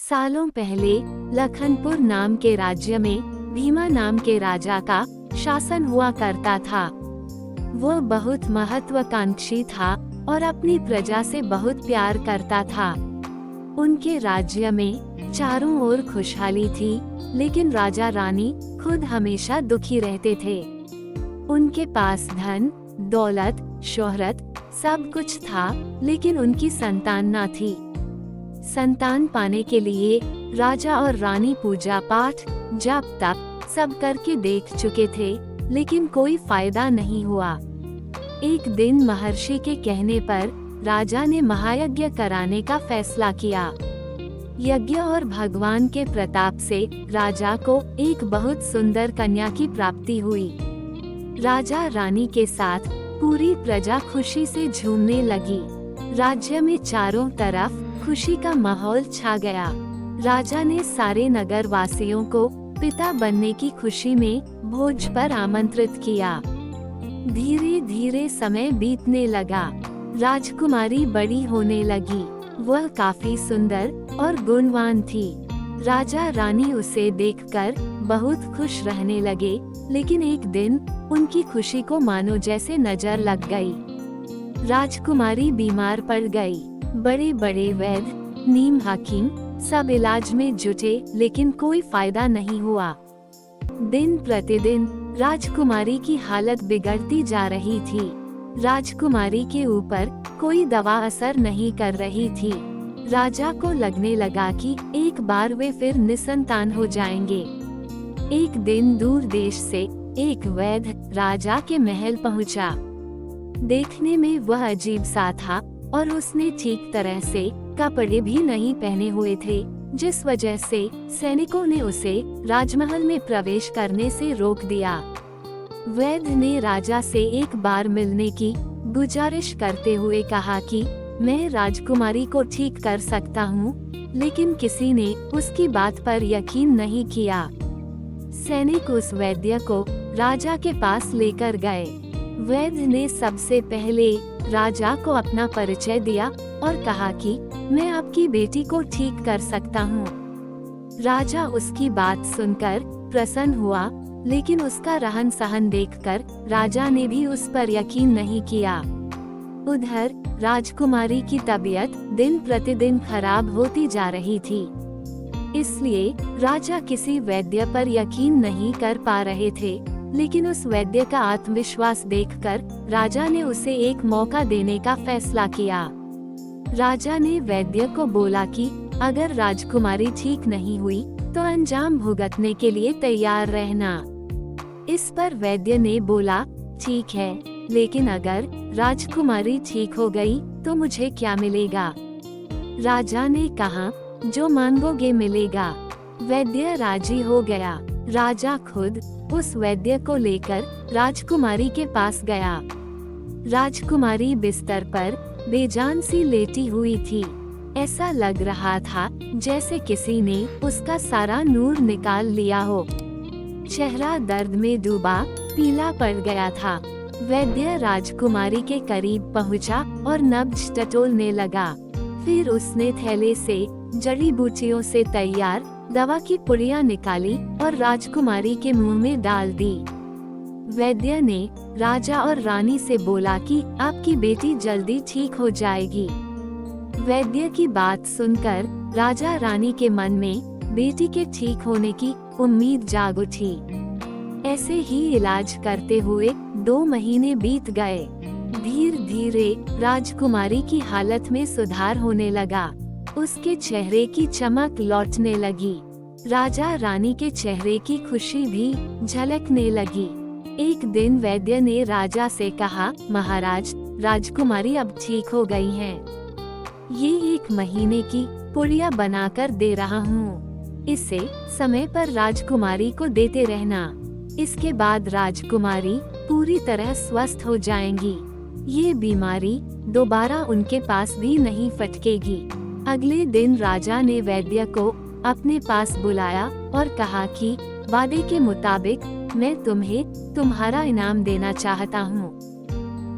सालों पहले लखनपुर नाम के राज्य में भीमा नाम के राजा का शासन हुआ करता था। वह बहुत महत्वाकांक्षी था और अपनी प्रजा से बहुत प्यार करता था। उनके राज्य में चारों ओर खुशहाली थी, लेकिन राजा रानी खुद हमेशा दुखी रहते थे। उनके पास धन, दौलत, शोहरत सब कुछ था, लेकिन उनकी संतान न थी। संतान पाने के लिए राजा और रानी पूजा पाठ, जप तप सब करके देख चुके थे, लेकिन कोई फायदा नहीं हुआ। एक दिन महर्षि के कहने पर राजा ने महायज्ञ कराने का फैसला किया। यज्ञ और भगवान के प्रताप से राजा को एक बहुत सुंदर कन्या की प्राप्ति हुई। राजा रानी के साथ पूरी प्रजा खुशी से झूमने लगी। राज्य में चारों तरफ खुशी का माहौल छा गया। राजा ने सारे नगर वासियों को पिता बनने की खुशी में भोज पर आमंत्रित किया। धीरे धीरे समय बीतने लगा। राजकुमारी बड़ी होने लगी। वह काफी सुंदर और गुणवान थी। राजा रानी उसे देखकर बहुत खुश रहने लगे, लेकिन एक दिन उनकी खुशी को मानो जैसे नजर लग गई। राजकुमारी बीमार पड़ गई। बड़े बड़े वैद्य, नीम हकीम सब इलाज में जुटे, लेकिन कोई फायदा नहीं हुआ। दिन प्रतिदिन राजकुमारी की हालत बिगड़ती जा रही थी। राजकुमारी के ऊपर कोई दवा असर नहीं कर रही थी। राजा को लगने लगा कि एक बार वे फिर निसंतान हो जाएंगे। एक दिन दूर देश से एक वैद्य राजा के महल पहुंचा। देखने में वह अजीब सा था और उसने ठीक तरह से कपड़े भी नहीं पहने हुए थे, जिस वजह से सैनिकों ने उसे राजमहल में प्रवेश करने से रोक दिया। वैद्य ने राजा से एक बार मिलने की गुजारिश करते हुए कहा कि मैं राजकुमारी को ठीक कर सकता हूँ, लेकिन किसी ने उसकी बात पर यकीन नहीं किया। सैनिक उस वैद्य को राजा के पास लेकर गए। वैद्य ने सबसे पहले राजा को अपना परिचय दिया और कहा कि मैं आपकी बेटी को ठीक कर सकता हूँ। राजा उसकी बात सुनकर प्रसन्न हुआ, लेकिन उसका रहन सहन देखकर राजा ने भी उस पर यकीन नहीं किया। उधर राजकुमारी की तबीयत दिन प्रतिदिन खराब होती जा रही थी, इसलिए राजा किसी वैद्य पर यकीन नहीं कर पा रहे थे। लेकिन उस वैद्य का आत्मविश्वास देखकर राजा ने उसे एक मौका देने का फैसला किया। राजा ने वैद्य को बोला कि अगर राजकुमारी ठीक नहीं हुई तो अंजाम भुगतने के लिए तैयार रहना। इस पर वैद्य ने बोला, ठीक है, लेकिन अगर राजकुमारी ठीक हो गई तो मुझे क्या मिलेगा? राजा ने कहा, जो मांगोगे मिलेगा। वैद्य राजी हो गया। राजा खुद उस वैद्य को लेकर राजकुमारी के पास गया। राजकुमारी बिस्तर पर बेजान सी लेटी हुई थी। ऐसा लग रहा था जैसे किसी ने उसका सारा नूर निकाल लिया हो। चेहरा दर्द में डूबा पीला पड़ गया था। वैद्य राजकुमारी के करीब पहुंचा और नब्ज टटोलने लगा। फिर उसने थैले से जड़ी बूटियों से तैयार दवा की पुड़िया निकाली और राजकुमारी के मुंह में डाल दी। वैद्य ने राजा और रानी से बोला कि आपकी बेटी जल्दी ठीक हो जाएगी। वैद्य की बात सुनकर राजा रानी के मन में बेटी के ठीक होने की उम्मीद जाग उठी। ऐसे ही इलाज करते हुए 2 महीने बीत गए। धीरे धीरे राजकुमारी की हालत में सुधार होने लगा। उसके चेहरे की चमक लौटने लगी। राजा रानी के चेहरे की खुशी भी झलकने लगी। एक दिन वैद्य ने राजा से कहा, महाराज, राजकुमारी अब ठीक हो गई हैं। ये 1 महीने की पुड़िया बनाकर दे रहा हूँ। इसे समय पर राजकुमारी को देते रहना। इसके बाद राजकुमारी पूरी तरह स्वस्थ हो जाएंगी। ये बीमारी दोबारा उनके पास भी नहीं फटकेगी। अगले दिन राजा ने वैद्य को अपने पास बुलाया और कहा कि वादे के मुताबिक मैं तुम्हें तुम्हारा इनाम देना चाहता हूँ।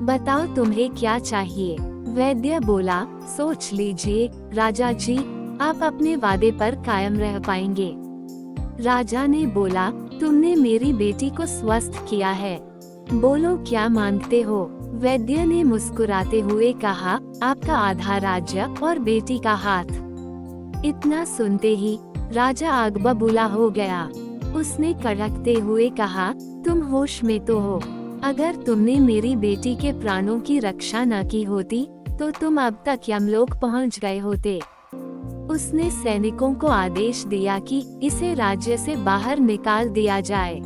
बताओ तुम्हें क्या चाहिए? वैद्य बोला, सोच लीजिए राजा जी, आप अपने वादे पर कायम रह पाएंगे। राजा ने बोला, तुमने मेरी बेटी को स्वस्थ किया है, बोलो क्या मांगते हो। वैद्य ने मुस्कुराते हुए कहा, आपका आधा राज्य और बेटी का हाथ। इतना सुनते ही राजा आग बबूला हो गया। उसने कड़कते हुए कहा, तुम होश में तो हो? अगर तुमने मेरी बेटी के प्राणों की रक्षा न की होती तो तुम अब तक यमलोक पहुंच गए होते। उसने सैनिकों को आदेश दिया कि इसे राज्य से बाहर निकाल दिया जाए।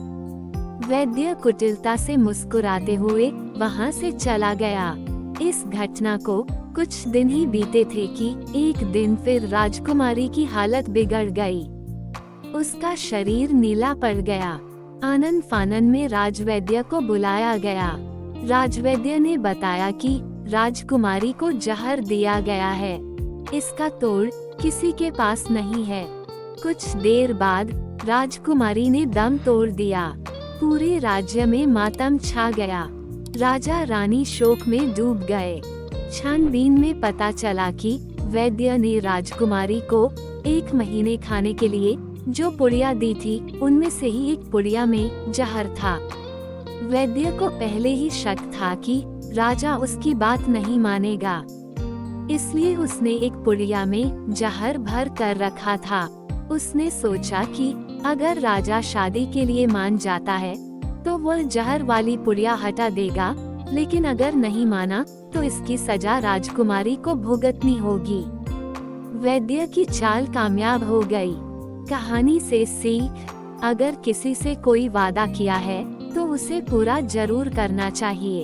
वैद्य कुटिलता से मुस्कुराते हुए वहां से चला गया। इस घटना को कुछ दिन ही बीते थे कि एक दिन फिर राजकुमारी की हालत बिगड़ गई। उसका शरीर नीला पड़ गया। आनन फानन में राजवैद्य को बुलाया गया। राजवैद्य ने बताया कि राजकुमारी को जहर दिया गया है, इसका तोड़ किसी के पास नहीं है। कुछ देर बाद राजकुमारी ने दम तोड़ दिया। पूरे राज्य में मातम छा गया। राजा रानी शोक में डूब गए। छानबीन में पता चला कि वैद्य ने राजकुमारी को 1 महीने खाने के लिए जो पुड़िया दी थी उनमें से ही एक पुड़िया में जहर था। वैद्य को पहले ही शक था कि राजा उसकी बात नहीं मानेगा, इसलिए उसने एक पुड़िया में जहर भर कर रखा था। उसने सोचा कि अगर राजा शादी के लिए मान जाता है तो वह जहर वाली पुड़िया हटा देगा, लेकिन अगर नहीं माना तो इसकी सजा राजकुमारी को भुगतनी होगी। वैद्य की चाल कामयाब हो गई। कहानी से सीख, अगर किसी से कोई वादा किया है तो उसे पूरा जरूर करना चाहिए।